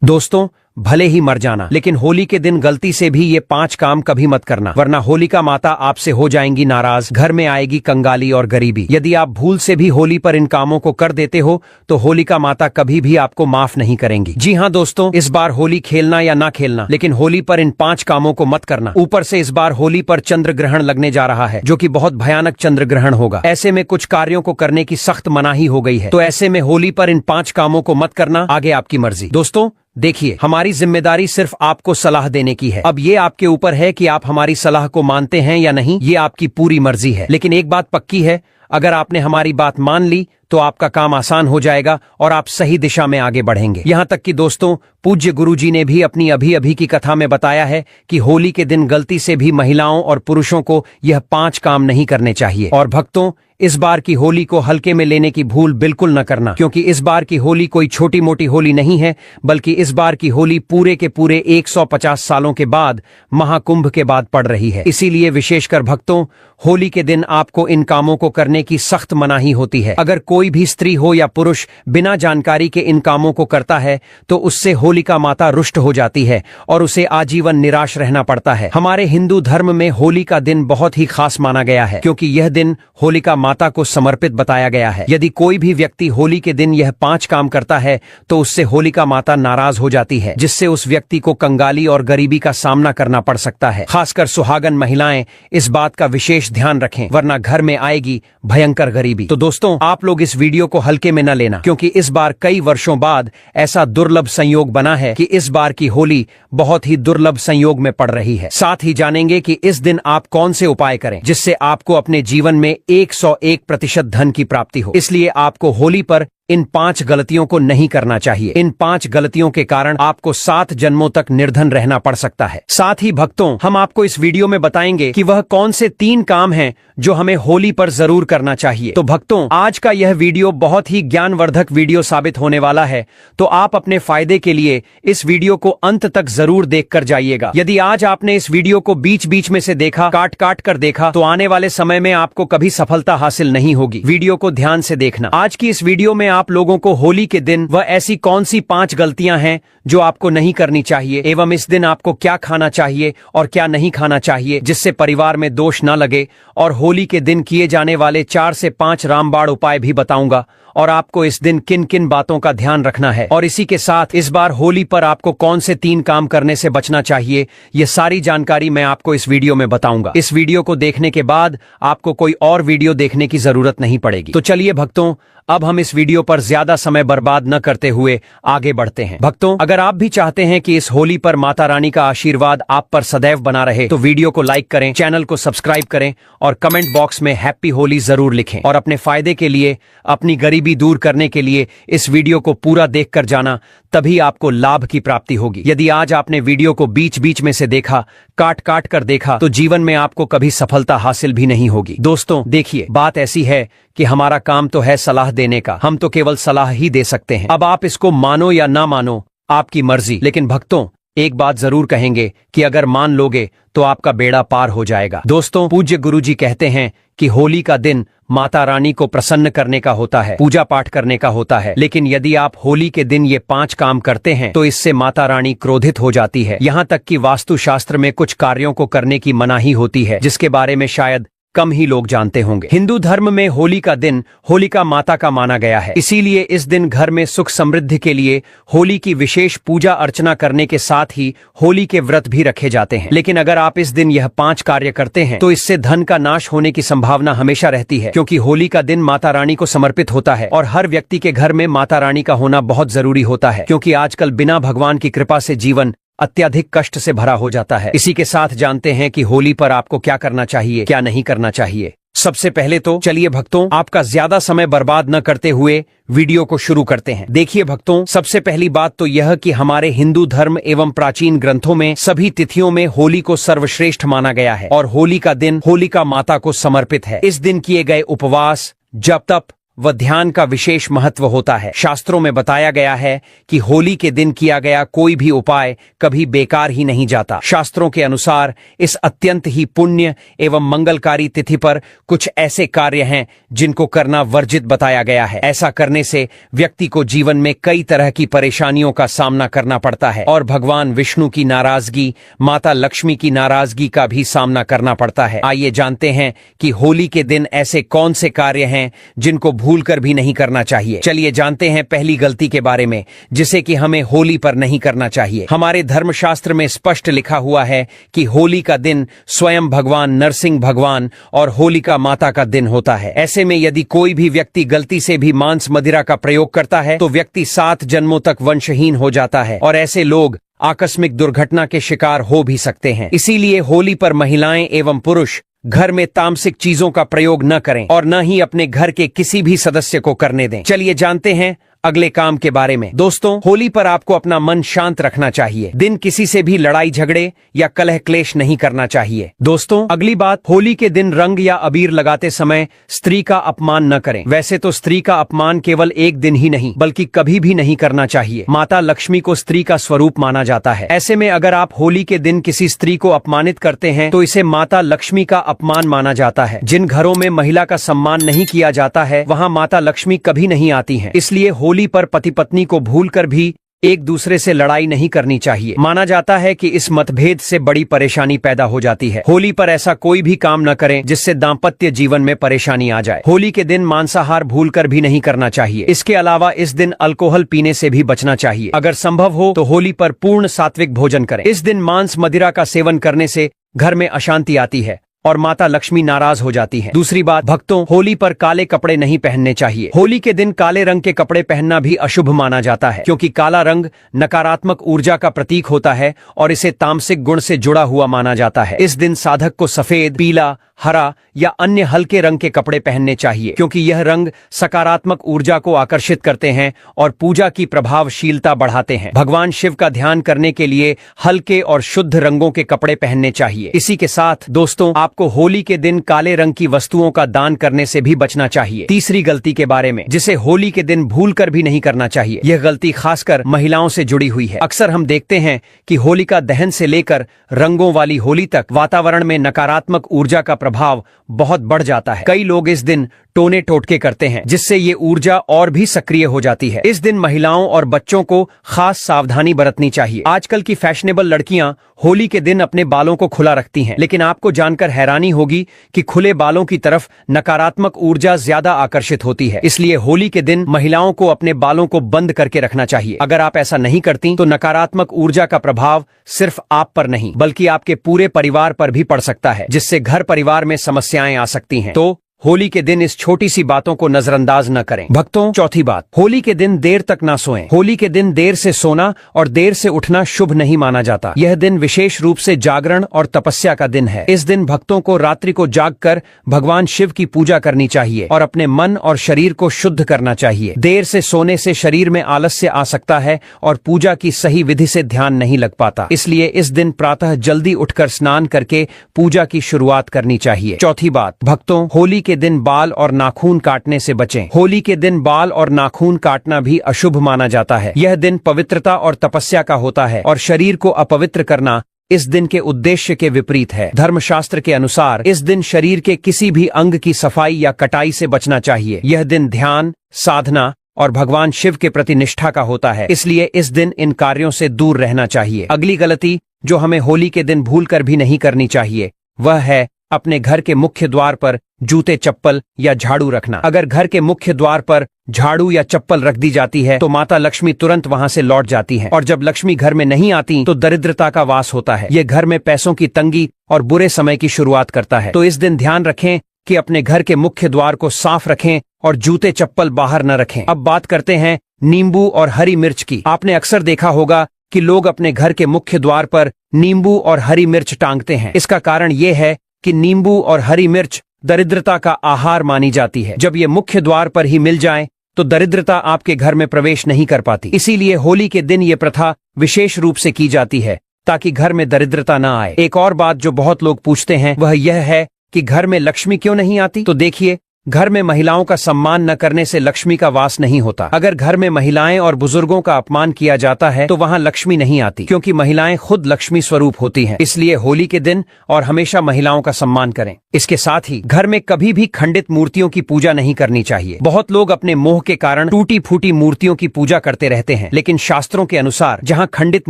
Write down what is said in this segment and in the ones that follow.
दोस्तों, भले ही मर जाना, लेकिन होली के दिन गलती से भी ये 5 काम कभी मत करना, वरना होलिका माता आपसे हो जाएंगी नाराज, घर में आएगी कंगाली और गरीबी। यदि आप भूल से भी होली पर इन कामों को कर देते हो तो होलिका माता कभी भी आपको माफ नहीं करेंगी। जी हाँ दोस्तों, इस बार होली खेलना या ना खेलना, लेकिन होली पर इन 5 कामों को मत करना। ऊपर से इस बार होली पर चंद्र ग्रहण लगने जा रहा है, जो कि बहुत भयानक चंद्र ग्रहण होगा। ऐसे में कुछ कार्यों को करने की सख्त मनाही हो गई है, तो ऐसे में होली पर इन 5 कामों को मत करना, आगे आपकी मर्जी। दोस्तों देखिए, हमारी जिम्मेदारी सिर्फ आपको सलाह देने की है। अब ये आपके ऊपर है कि आप हमारी सलाह को मानते हैं या नहीं, ये आपकी पूरी मर्जी है। लेकिन एक बात पक्की है, अगर आपने हमारी बात मान ली तो आपका काम आसान हो जाएगा और आप सही दिशा में आगे बढ़ेंगे। यहाँ तक कि दोस्तों, पूज्य गुरुजी ने भी अपनी अभी अभी की कथा में बताया है कि होली के दिन गलती से भी महिलाओं और पुरुषों को यह 5 काम नहीं करने चाहिए। और भक्तों, इस बार की होली को हल्के में लेने की भूल बिल्कुल न करना, क्योंकि इस बार की होली कोई छोटी मोटी होली नहीं है, बल्कि इस बार की होली पूरे के पूरे 150 सालों के बाद, महाकुंभ के बाद पड़ रही है। इसीलिए विशेषकर भक्तों, होली के दिन आपको इन कामों को करने की सख्त मनाही होती है। अगर कोई भी स्त्री हो या पुरुष बिना जानकारी के इन कामों को करता है तो उससे होलिका माता रुष्ट हो जाती है और उसे आजीवन निराश रहना पड़ता है। हमारे हिंदू धर्म में होली का दिन बहुत ही खास माना गया है, क्योंकि यह दिन होलिका माता को समर्पित बताया गया है। यदि कोई भी व्यक्ति होली के दिन यह 5 काम करता है तो उससे होलिका माता नाराज हो जाती है, जिससे उस व्यक्ति को कंगाली और गरीबी का सामना करना पड़ सकता है। खासकर सुहागन महिलाएं इस बात का विशेष ध्यान रखें, वरना घर में आएगी भयंकर गरीबी। तो दोस्तों, आप लोग इस वीडियो को हल्के में न लेना, क्योंकि इस बार कई वर्षों बाद ऐसा दुर्लभ संयोग बना है कि इस बार की होली बहुत ही दुर्लभ संयोग में पड़ रही है। साथ ही जानेंगे कि इस दिन आप कौन से उपाय करें जिससे आपको अपने जीवन में 101% धन की प्राप्ति हो। इसलिए आपको होली पर इन 5 गलतियों को नहीं करना चाहिए। इन 5 गलतियों के कारण आपको 7 जन्मों तक निर्धन रहना पड़ सकता है। साथ ही भक्तों, हम आपको इस वीडियो में बताएंगे कि वह कौन से 3 काम हैं जो हमें होली पर जरूर करना चाहिए। तो भक्तों, आज का यह वीडियो बहुत ही ज्ञानवर्धक वीडियो साबित होने वाला है, तो आप अपने फायदे के लिए इस वीडियो को अंत तक जरूर देखकर जाइएगा। यदि आज आपने इस वीडियो को बीच बीच में से देखा, काट काट कर देखा, तो आने वाले समय में आपको कभी सफलता हासिल नहीं होगी। वीडियो को ध्यान से देखना। आज की इस वीडियो में आप लोगों को होली के दिन वह ऐसी कौन सी 5 गलतियां हैं जो आपको नहीं करनी चाहिए, एवं इस दिन आपको क्या खाना चाहिए और क्या नहीं खाना चाहिए जिससे परिवार में दोष न लगे, और होली के दिन किए जाने वाले 4 से 5 रामबाण उपाय भी बताऊंगा, और आपको इस दिन किन किन बातों का ध्यान रखना है। और इसी के साथ इस बार होली पर आपको कौन से 3 काम करने से बचना चाहिए, ये सारी जानकारी मैं आपको इस वीडियो में बताऊंगा। इस वीडियो को देखने के बाद आपको कोई और वीडियो देखने की जरूरत नहीं पड़ेगी। तो चलिए भक्तों, अब हम इस वीडियो पर ज्यादा समय बर्बाद न करते हुए आगे बढ़ते हैं। भक्तों, अगर आप भी चाहते हैं कि इस होली पर माता रानी का आशीर्वाद आप पर सदैव बना रहे, तो वीडियो को लाइक करें, चैनल को सब्सक्राइब करें और कमेंट बॉक्स में हैप्पी होली जरूर लिखें। और अपने फायदे के लिए, अपनी गरीबी दूर करने के लिए इस वीडियो को पूरा देखकर जाना, तभी आपको लाभ की प्राप्ति होगी। यदि आज आपने वीडियो को बीच बीच में से देखा, काट काट कर देखा, तो जीवन में आपको कभी सफलता हासिल भी नहीं होगी। दोस्तों देखिए, बात ऐसी है कि हमारा काम तो है सलाह देने का, हम तो केवल सलाह ही दे सकते हैं। अब आप इसको मानो या ना मानो, आपकी मर्जी। लेकिन भक्तों, एक बात जरूर कहेंगे कि अगर मान लोगे तो आपका बेड़ा पार हो जाएगा। दोस्तों, पूज्य गुरुजी कहते हैं कि होली का दिन माता रानी को प्रसन्न करने का होता है, पूजा पाठ करने का होता है। लेकिन यदि आप होली के दिन ये 5 काम करते हैं तो इससे माता रानी क्रोधित हो जाती है। यहाँ तक कि वास्तु शास्त्र में कुछ कार्यों को करने की मनाही होती है, जिसके बारे में शायद कम ही लोग जानते होंगे। हिंदू धर्म में होली का दिन होलिका माता का माना गया है, इसीलिए इस दिन घर में सुख समृद्धि के लिए होली की विशेष पूजा अर्चना करने के साथ ही होली के व्रत भी रखे जाते हैं। लेकिन अगर आप इस दिन यह 5 कार्य करते हैं तो इससे धन का नाश होने की संभावना हमेशा रहती है, क्योंकि होली का दिन माता रानी को समर्पित होता है और हर व्यक्ति के घर में माता रानी का होना बहुत जरूरी होता है, क्योंकि आजकल बिना भगवान की कृपा से जीवन अत्यधिक कष्ट से भरा हो जाता है। इसी के साथ जानते हैं कि होली पर आपको क्या करना चाहिए, क्या नहीं करना चाहिए। सबसे पहले तो चलिए भक्तों, आपका ज्यादा समय बर्बाद न करते हुए वीडियो को शुरू करते हैं। देखिए भक्तों, सबसे पहली बात तो यह कि हमारे हिंदू धर्म एवं प्राचीन ग्रंथों में सभी तिथियों में होली को सर्वश्रेष्ठ माना गया है और होली का दिन होलिका माता को समर्पित है। इस दिन किए गए उपवास, जप तप व ध्यान का विशेष महत्व होता है। शास्त्रों में बताया गया है कि होली के दिन किया गया कोई भी उपाय कभी बेकार ही नहीं जाता। शास्त्रों के अनुसार इस अत्यंत ही पुण्य एवं मंगलकारी तिथि पर कुछ ऐसे कार्य हैं जिनको करना वर्जित बताया गया है। ऐसा करने से व्यक्ति को जीवन में कई तरह की परेशानियों का सामना करना पड़ता है और भगवान विष्णु की नाराजगी, माता लक्ष्मी की नाराजगी का भी सामना करना पड़ता है। आइए जानते हैं कि होली के दिन ऐसे कौन से कार्य हैं जिनको भूलकर भी नहीं करना चाहिए। चलिए जानते हैं पहली गलती के बारे में जिसे कि हमें होली पर नहीं करना चाहिए। हमारे धर्मशास्त्र में स्पष्ट लिखा हुआ है कि होली का दिन स्वयं भगवान नरसिंह भगवान और होलिका माता का दिन होता है। ऐसे में यदि कोई भी व्यक्ति गलती से भी मांस मदिरा का प्रयोग करता है तो व्यक्ति 7 जन्मों तक वंशहीन हो जाता है और ऐसे लोग आकस्मिक दुर्घटना के शिकार हो भी सकते हैं। इसीलिए होली पर महिलाएं एवं पुरुष घर में तामसिक चीजों का प्रयोग न करें और न ही अपने घर के किसी भी सदस्य को करने दें। चलिए जानते हैं अगले काम के बारे में। दोस्तों, होली पर आपको अपना मन शांत रखना चाहिए। दिन किसी से भी लड़ाई झगड़े या कलह क्लेश नहीं करना चाहिए। दोस्तों, अगली बात, होली के दिन रंग या अबीर लगाते समय स्त्री का अपमान न करें। वैसे तो स्त्री का अपमान केवल एक दिन ही नहीं बल्कि कभी भी नहीं करना चाहिए। माता लक्ष्मी को स्त्री का स्वरूप माना जाता है। ऐसे में अगर आप होली के दिन किसी स्त्री को अपमानित करते हैं तो इसे माता लक्ष्मी का अपमान माना जाता है। जिन घरों में महिला का सम्मान नहीं किया जाता है वहाँ माता लक्ष्मी कभी नहीं आती हैं। इसलिए होली पर पति पत्नी को भूलकर भी एक दूसरे से लड़ाई नहीं करनी चाहिए। माना जाता है कि इस मतभेद से बड़ी परेशानी पैदा हो जाती है। होली पर ऐसा कोई भी काम न करें जिससे दाम्पत्य जीवन में परेशानी आ जाए। होली के दिन मांसाहार भूलकर भी नहीं करना चाहिए। इसके अलावा इस दिन अल्कोहल पीने से भी बचना चाहिए। अगर संभव हो तो होली पर पूर्ण सात्विक भोजन करें। इस दिन मांस मदिरा का सेवन करने से घर में अशांति आती है और माता लक्ष्मी नाराज हो जाती हैं। दूसरी बात, भक्तों, होली पर काले कपड़े नहीं पहनने चाहिए। होली के दिन काले रंग के कपड़े पहनना भी अशुभ माना जाता है क्योंकि काला रंग नकारात्मक ऊर्जा का प्रतीक होता है और इसे तामसिक गुण से जुड़ा हुआ माना जाता है। इस दिन साधक को सफेद, पीला, हरा या अन्य हल्के रंग के कपड़े पहनने चाहिए क्योंकि यह रंग सकारात्मक ऊर्जा को आकर्षित करते हैं और पूजा की प्रभावशीलता बढ़ाते हैं। भगवान शिव का ध्यान करने के लिए हल्के और शुद्ध रंगों के कपड़े पहनने चाहिए। इसी के साथ दोस्तों, आपको होली के दिन काले रंग की वस्तुओं का दान करने से भी बचना चाहिए। तीसरी गलती के बारे में जिसे होली के दिन भूलकर भी नहीं करना चाहिए। यह गलती खासकर महिलाओं से जुड़ी हुई है। अक्सर हम देखते हैं कि होलिका दहन से लेकर रंगों वाली होली तक वातावरण में नकारात्मक ऊर्जा का प्रभाव बहुत बढ़ जाता है। कई लोग इस दिन टोने टोटके करते हैं जिससे ये ऊर्जा और भी सक्रिय हो जाती है। इस दिन महिलाओं और बच्चों को खास सावधानी बरतनी चाहिए। आजकल की फैशनेबल लड़कियां होली के दिन अपने बालों को खुला रखती हैं, लेकिन आपको जानकर हैरानी होगी कि खुले बालों की तरफ नकारात्मक ऊर्जा ज्यादा आकर्षित होती है। इसलिए होली के दिन महिलाओं को अपने बालों को बंद करके रखना चाहिए। अगर आप ऐसा नहीं करती तो नकारात्मक ऊर्जा का प्रभाव सिर्फ आप पर नहीं बल्कि आपके पूरे परिवार पर भी पड़ सकता है, जिससे घर परिवार में समस्याएं आ सकती हैं। तो होली के दिन इस छोटी सी बातों को नजरअंदाज न करें। भक्तों, चौथी बात, होली के दिन देर तक ना सोएं। होली के दिन देर से सोना और देर से उठना शुभ नहीं माना जाता। यह दिन विशेष रूप से जागरण और तपस्या का दिन है। इस दिन भक्तों को रात्रि को जागकर भगवान शिव की पूजा करनी चाहिए और अपने मन और शरीर को शुद्ध करना चाहिए। देर से सोने से शरीर में आलस्य आ सकता है और पूजा की सही विधि से ध्यान नहीं लग पाता। इसलिए इस दिन प्रातः जल्दी उठकर स्नान करके पूजा की शुरुआत करनी चाहिए। चौथी बात, भक्तों, होली के दिन बाल और नाखून काटने से बचें। होली के दिन बाल और नाखून काटना भी अशुभ माना जाता है। यह दिन पवित्रता और तपस्या का होता है और शरीर को अपवित्र करना इस दिन के उद्देश्य के विपरीत है। धर्मशास्त्र के अनुसार इस दिन शरीर के किसी भी अंग की सफाई या कटाई से बचना चाहिए। यह दिन ध्यान, साधना और भगवान शिव के प्रति निष्ठा का होता है, इसलिए इस दिन इन कार्यों से दूर रहना चाहिए। अगली गलती जो हमें होली के दिन भूलकर भी नहीं करनी चाहिए वह है अपने घर के मुख्य द्वार पर जूते, चप्पल या झाड़ू रखना। अगर घर के मुख्य द्वार पर झाड़ू या चप्पल रख दी जाती है तो माता लक्ष्मी तुरंत वहां से लौट जाती हैं और जब लक्ष्मी घर में नहीं आती तो दरिद्रता का वास होता है। ये घर में पैसों की तंगी और बुरे समय की शुरुआत करता है। तो इस दिन ध्यान रखें कि अपने घर के मुख्य द्वार को साफ रखें और जूते चप्पल बाहर न रखें। अब बात करते हैं नींबू और हरी मिर्च की। आपने अक्सर देखा होगा कि लोग अपने घर के मुख्य द्वार पर नींबू और हरी मिर्च टांगते हैं। इसका कारण ये है कि नींबू और हरी मिर्च दरिद्रता का आहार मानी जाती है। जब ये मुख्य द्वार पर ही मिल जाए तो दरिद्रता आपके घर में प्रवेश नहीं कर पाती। इसीलिए होली के दिन ये प्रथा विशेष रूप से की जाती है ताकि घर में दरिद्रता न आए। एक और बात जो बहुत लोग पूछते हैं वह यह है कि घर में लक्ष्मी क्यों नहीं आती? तो देखिए, घर में महिलाओं का सम्मान न करने से लक्ष्मी का वास नहीं होता। अगर घर में महिलाएं और बुजुर्गों का अपमान किया जाता है तो वहां लक्ष्मी नहीं आती, क्योंकि महिलाएं खुद लक्ष्मी स्वरूप होती हैं। इसलिए होली के दिन और हमेशा महिलाओं का सम्मान करें। इसके साथ ही घर में कभी भी खंडित मूर्तियों की पूजा नहीं करनी चाहिए। बहुत लोग अपने मोह के कारण टूटी फूटी मूर्तियों की पूजा करते रहते हैं, लेकिन शास्त्रों के अनुसार जहाँ खंडित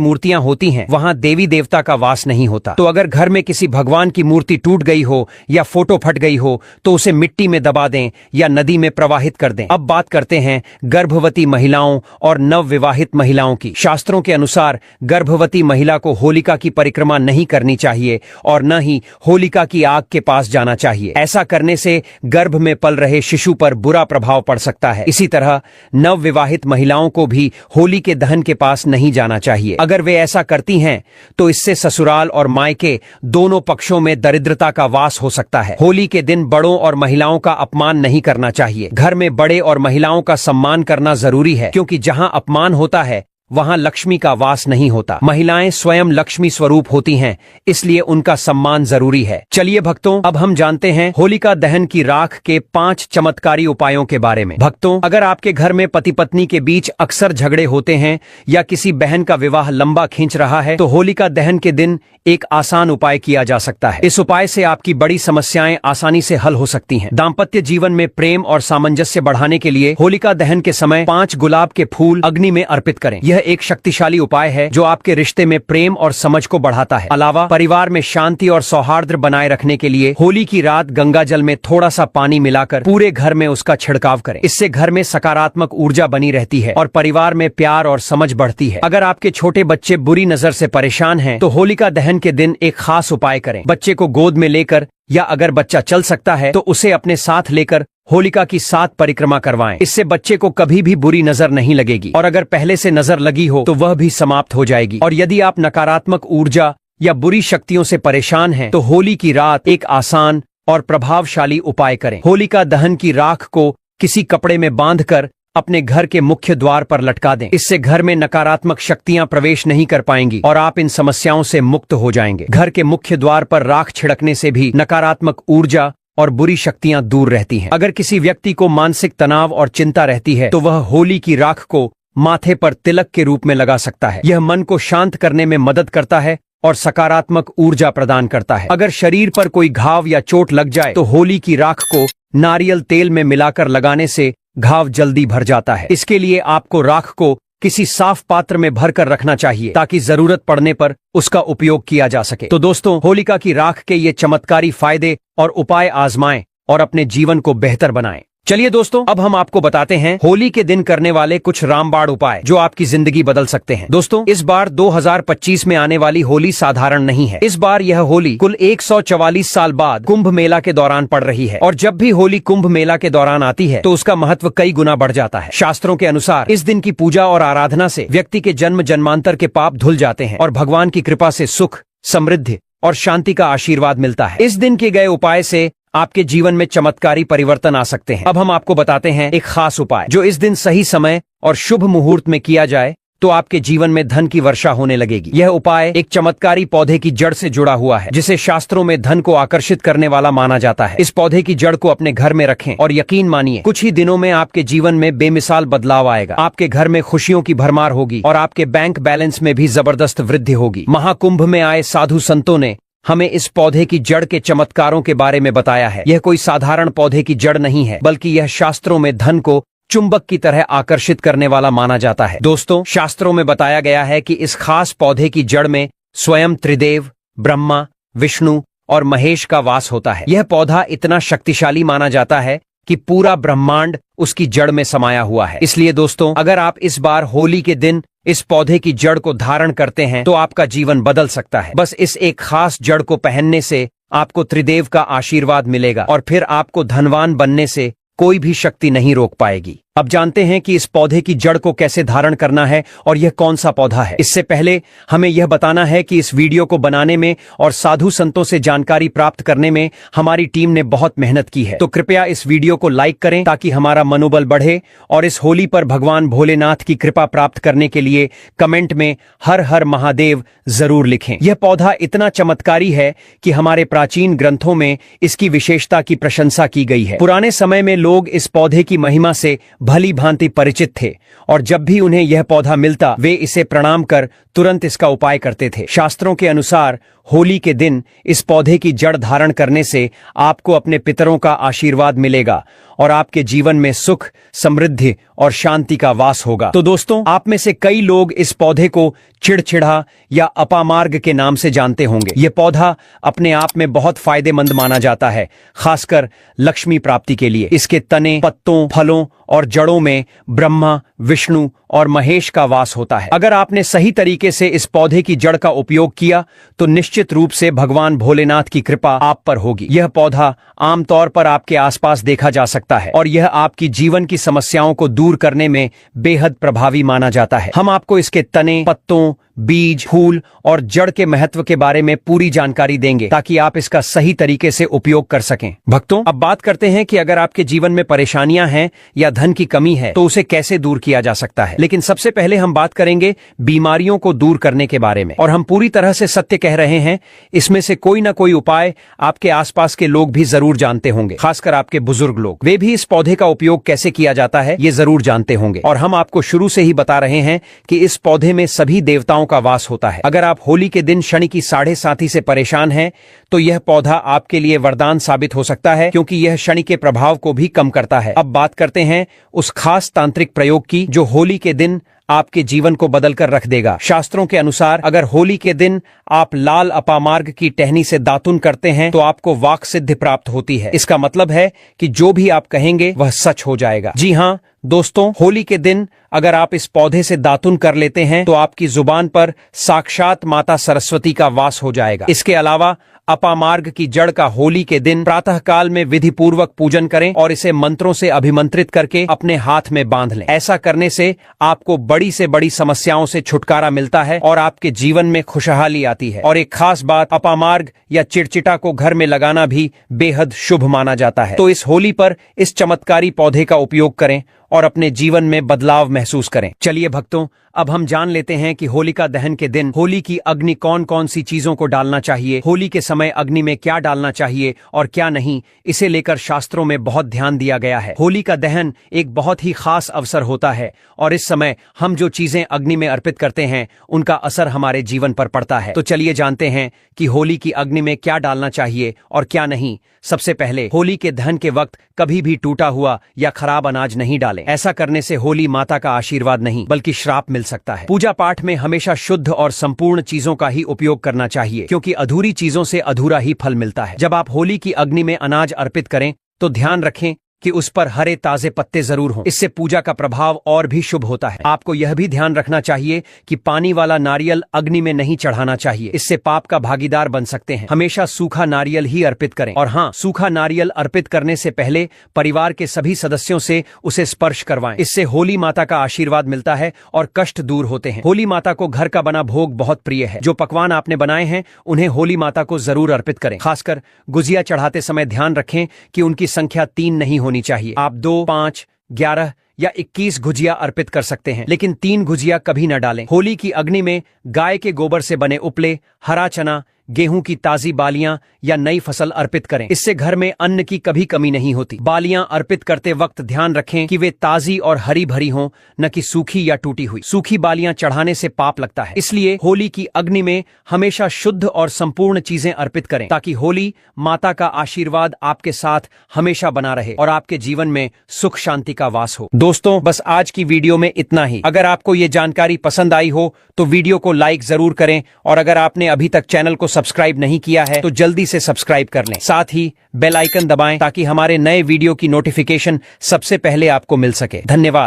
मूर्तियां होती हैं वहाँ देवी देवता का वास नहीं होता। तो अगर घर में किसी भगवान की मूर्ति टूट गई हो या फोटो फट गई हो तो उसे मिट्टी में दबा दें या नदी में प्रवाहित कर दें। अब बात करते हैं गर्भवती महिलाओं और नवविवाहित महिलाओं की। शास्त्रों के अनुसार गर्भवती महिला को होलिका की परिक्रमा नहीं करनी चाहिए और न ही होलिका की आग के पास जाना चाहिए। ऐसा करने से गर्भ में पल रहे शिशु पर बुरा प्रभाव पड़ सकता है। इसी तरह नवविवाहित महिलाओं को भी होली के दहन के पास नहीं जाना चाहिए। अगर वे ऐसा करती हैं तो इससे ससुराल और मायके दोनों पक्षों में दरिद्रता का वास हो सकता है। होली के दिन बड़ों और महिलाओं का अपमान नहीं करना चाहिए। घर में बड़े और महिलाओं का सम्मान करना जरूरी है, क्योंकि जहां अपमान होता है वहां लक्ष्मी का वास नहीं होता। महिलाएं स्वयं लक्ष्मी स्वरूप होती हैं, इसलिए उनका सम्मान जरूरी है। चलिए भक्तों, अब हम जानते हैं होलिका दहन की राख के 5 चमत्कारी उपायों के बारे में। भक्तों, अगर आपके घर में पति पत्नी के बीच अक्सर झगड़े होते हैं या किसी बहन का विवाह लंबा खींच रहा है तो होलिका दहन के दिन एक आसान उपाय किया जा सकता है। इस उपाय से आपकी बड़ी समस्याएं आसानी से हल हो सकती हैं। दाम्पत्य जीवन में प्रेम और सामंजस्य बढ़ाने के लिए होलिका दहन के समय 5 गुलाब के फूल अग्नि में अर्पित करें। यह एक शक्तिशाली उपाय है जो आपके रिश्ते में प्रेम और समझ को बढ़ाता है। अलावा परिवार में शांति और सौहार्द बनाए रखने के लिए होली की रात गंगा जल में थोड़ा सा पानी मिलाकर पूरे घर में उसका छिड़काव करें। इससे घर में सकारात्मक ऊर्जा बनी रहती है और परिवार में प्यार और समझ बढ़ती है। अगर आपके छोटे बच्चे बुरी नजर से परेशान हैं तो होलिका दहन के दिन एक खास उपाय करें। बच्चे को गोद में लेकर या अगर बच्चा चल सकता है तो उसे अपने साथ लेकर होलिका की 7 परिक्रमा करवाएं। इससे बच्चे को कभी भी बुरी नजर नहीं लगेगी और अगर पहले से नजर लगी हो तो वह भी समाप्त हो जाएगी। और यदि आप नकारात्मक ऊर्जा या बुरी शक्तियों से परेशान हैं तो होली की रात एक आसान और प्रभावशाली उपाय करें। होलिका दहन की राख को किसी कपड़े में बांधकर अपने घर के मुख्य द्वार पर लटका दें। इससे घर में नकारात्मक शक्तियां प्रवेश नहीं कर पाएंगी और आप इन समस्याओं से मुक्त हो जाएंगे। घर के मुख्य द्वार पर राख छिड़कने से भी नकारात्मक ऊर्जा और बुरी शक्तियां दूर रहती हैं। अगर किसी व्यक्ति को मानसिक तनाव और चिंता रहती है तो वह होली की राख को माथे पर तिलक के रूप में लगा सकता है। यह मन को शांत करने में मदद करता है और सकारात्मक ऊर्जा प्रदान करता है। अगर शरीर पर कोई घाव या चोट लग जाए तो होली की राख को नारियल तेल में मिलाकर लगाने से घाव जल्दी भर जाता है। इसके लिए आपको राख को किसी साफ पात्र में भरकर रखना चाहिए ताकि जरूरत पड़ने पर उसका उपयोग किया जा सके। तो दोस्तों, होलिका की राख के ये चमत्कारी फायदे और उपाय आजमाएं और अपने जीवन को बेहतर बनाएं। चलिए दोस्तों, अब हम आपको बताते हैं होली के दिन करने वाले कुछ रामबाण उपाय जो आपकी जिंदगी बदल सकते हैं। दोस्तों, इस बार 2025 में आने वाली होली साधारण नहीं है। इस बार यह होली कुल 144 साल बाद कुंभ मेला के दौरान पड़ रही है और जब भी होली कुंभ मेला के दौरान आती है तो उसका महत्व कई गुना बढ़ जाता है। शास्त्रों के अनुसार इस दिन की पूजा और आराधना से व्यक्ति के जन्म जन्मांतर के पाप धुल जाते हैं और भगवान की कृपा से सुख, समृद्धि और शांति का आशीर्वाद मिलता है। इस दिन के गए उपाय से आपके जीवन में चमत्कारी परिवर्तन आ सकते हैं। अब हम आपको बताते हैं एक खास उपाय जो इस दिन सही समय और शुभ मुहूर्त में किया जाए तो आपके जीवन में धन की वर्षा होने लगेगी। यह उपाय एक चमत्कारी पौधे की जड़ से जुड़ा हुआ है जिसे शास्त्रों में धन को आकर्षित करने वाला माना जाता है। इस पौधे की जड़ को अपने घर में रखें और यकीन मानिए कुछ ही दिनों में आपके जीवन में बेमिसाल बदलाव आएगा। आपके घर में खुशियों की भरमार होगी और आपके बैंक बैलेंस में भी जबरदस्त वृद्धि होगी। महाकुंभ में आए साधु संतों ने हमें इस पौधे की जड़ के चमत्कारों के बारे में बताया है। यह कोई साधारण पौधे की जड़ नहीं है, बल्कि यह शास्त्रों में धन को चुंबक की तरह आकर्षित करने वाला माना जाता है। दोस्तों, शास्त्रों में बताया गया है कि इस खास पौधे की जड़ में स्वयं त्रिदेव, ब्रह्मा, विष्णु और महेश का वास होता है। यह पौधा इतना शक्तिशाली माना जाता है कि पूरा ब्रह्मांड उसकी जड़ में समाया हुआ है। इसलिए दोस्तों, अगर आप इस बार होली के दिन इस पौधे की जड़ को धारण करते हैं तो आपका जीवन बदल सकता है। बस इस एक खास जड़ को पहनने से आपको त्रिदेव का आशीर्वाद मिलेगा और फिर आपको धनवान बनने से कोई भी शक्ति नहीं रोक पाएगी। अब जानते हैं कि इस पौधे की जड़ को कैसे धारण करना है और यह कौन सा पौधा है। इससे पहले हमें यह बताना है कि इस वीडियो को बनाने में और साधु संतों से जानकारी प्राप्त करने में हमारी टीम ने बहुत मेहनत की है। तो कृपया इस वीडियो को लाइक करें ताकि हमारा मनोबल बढ़े, और इस होली पर भगवान भोलेनाथ की कृपा प्राप्त करने के लिए कमेंट में हर हर महादेव जरूर लिखें। यह पौधा इतना चमत्कारी है कि हमारे प्राचीन ग्रंथों में इसकी विशेषता की प्रशंसा की गई है। पुराने समय में लोग इस पौधे की महिमा से भली भांति परिचित थे, और जब भी उन्हें यह पौधा मिलता वे इसे प्रणाम कर तुरंत इसका उपाय करते थे। शास्त्रों के अनुसार होली के दिन इस पौधे की जड़ धारण करने से आपको अपने पितरों का आशीर्वाद मिलेगा और आपके जीवन में सुख, समृद्धि और शांति का वास होगा। तो दोस्तों, आप में से कई लोग इस पौधे को चिड़चिड़ा या अपामार्ग के नाम से जानते होंगे। यह पौधा अपने आप में बहुत फायदेमंद माना जाता है, खासकर लक्ष्मी प्राप्ति के लिए। इसके तने, पत्तों, फलों और जड़ों में ब्रह्मा, विष्णु और महेश का वास होता है। अगर आपने सही तरीके से इस पौधे की जड़ का उपयोग किया तो निश्चित रूप से भगवान भोलेनाथ की कृपा आप पर होगी। यह पौधा आमतौर पर आपके आसपास देखा जा सकता है और यह आपकी जीवन की समस्याओं को दूर करने में बेहद प्रभावी माना जाता है। हम आपको इसके तने, पत्तों, बीज, फूल और जड़ के महत्व के बारे में पूरी जानकारी देंगे ताकि आप इसका सही तरीके से उपयोग कर सकें। भक्तों, अब बात करते हैं कि अगर आपके जीवन में परेशानियां हैं या धन की कमी है तो उसे कैसे दूर किया जा सकता है। लेकिन सबसे पहले हम बात करेंगे बीमारियों को दूर करने के बारे में, और हम पूरी तरह से सत्य कह रहे हैं। इसमें से कोई ना कोई उपाय आपके आसपास के लोग भी जरूर जानते होंगे, खासकर आपके बुजुर्ग लोग। वे भी इस पौधे का उपयोग कैसे किया जाता है ये जरूर जानते होंगे, और हम आपको शुरू से ही बता रहे हैं कि इस पौधे में सभी देवताओं का वास होता है। अगर आप होली के दिन शनि की साढ़े साथी से परेशान हैं तो यह पौधा आपके लिए वरदान साबित हो सकता है, क्योंकि यह शनि के प्रभाव को भी कम करता है। अब बात करते हैं उस खास तांत्रिक प्रयोग की जो होली के दिन आपके जीवन को बदलकर रख देगा। शास्त्रों के अनुसार अगर होली के दिन आप लाल अपामार्ग की टहनी से दातुन करते हैं तो आपको वाक सिद्धि प्राप्त होती है। इसका मतलब है कि जो भी आप कहेंगे वह सच हो जाएगा। जी हाँ दोस्तों, होली के दिन अगर आप इस पौधे से दातुन कर लेते हैं तो आपकी जुबान पर साक्षात माता सरस्वती का वास हो जाएगा। इसके अलावा अपामार्ग की जड़ का होली के दिन प्रातः काल में विधि पूर्वक पूजन करें और इसे मंत्रों से अभिमंत्रित करके अपने हाथ में बांध लें। ऐसा करने से आपको बड़ी से बड़ी समस्याओं से छुटकारा मिलता है और आपके जीवन में खुशहाली आती है। और एक खास बात, अपामार्ग या चिड़चिटा को घर में लगाना भी बेहद शुभ माना जाता है। तो इस होली पर इस चमत्कारी पौधे का उपयोग करें और अपने जीवन में बदलाव महसूस करें। चलिए भक्तों, अब हम जान लेते हैं कि होलिका दहन के दिन होली की अग्नि कौन कौन सी चीजों को डालना चाहिए, होली के समय अग्नि में क्या डालना चाहिए और क्या नहीं, इसे लेकर शास्त्रों में बहुत ध्यान दिया गया है। होली का दहन एक बहुत ही खास अवसर होता है और इस समय हम जो चीजें अग्नि में अर्पित करते हैं उनका असर हमारे जीवन पर पड़ता है। तो चलिए जानते हैं कि होली की अग्नि में क्या डालना चाहिए और क्या नहीं। सबसे पहले, होली के दहन के वक्त कभी भी टूटा हुआ या खराब अनाज नहीं डालें। ऐसा करने से होली माता का आशीर्वाद नहीं बल्कि श्राप मिल सकता है। पूजा पाठ में हमेशा शुद्ध और संपूर्ण चीजों का ही उपयोग करना चाहिए, क्योंकि अधूरी चीजों से अधूरा ही फल मिलता है। जब आप होली की अग्नि में अनाज अर्पित करें तो ध्यान रखें कि उस पर हरे ताजे पत्ते जरूर हों। इससे पूजा का प्रभाव और भी शुभ होता है। आपको यह भी ध्यान रखना चाहिए कि पानी वाला नारियल अग्नि में नहीं चढ़ाना चाहिए, इससे पाप का भागीदार बन सकते हैं। हमेशा सूखा नारियल ही अर्पित करें। और हाँ, सूखा नारियल अर्पित करने से पहले परिवार के सभी सदस्यों से उसे स्पर्श करवाएं। इससे होली माता का आशीर्वाद मिलता है और कष्ट दूर होते हैं। होली माता को घर का बना भोग बहुत प्रिय है। जो पकवान आपने बनाए हैं उन्हें होली माता को जरूर अर्पित करें। खासकर गुजिया चढ़ाते समय ध्यान रखें कि उनकी संख्या 3 नहीं होनी चाहिए। आप 2, 5, 11 या 21 गुजिया अर्पित कर सकते हैं, लेकिन 3 गुजिया कभी न डालें। होली की अग्नि में गाय के गोबर से बने उपले, हरा चना, गेहूं की ताजी बालियां या नई फसल अर्पित करें। इससे घर में अन्न की कभी कमी नहीं होती। बालियां अर्पित करते वक्त ध्यान रखें कि वे ताजी और हरी भरी हों, न कि सूखी या टूटी हुई। सूखी बालियां चढ़ाने से पाप लगता है। इसलिए होली की अग्नि में हमेशा शुद्ध और संपूर्ण चीजें अर्पित करें, ताकि होली माता का आशीर्वाद आपके साथ हमेशा बना रहे और आपके जीवन में सुख शांति का वास हो। दोस्तों, बस आज की वीडियो में इतना ही। अगर आपको ये जानकारी पसंद आई हो तो वीडियो को लाइक जरूर करें, और अगर आपने अभी तक चैनल को सब्सक्राइब नहीं किया है तो जल्दी से सब्सक्राइब कर लें। साथ ही बेल आइकन दबाएं ताकि हमारे नए वीडियो की नोटिफिकेशन सबसे पहले आपको मिल सके। धन्यवाद।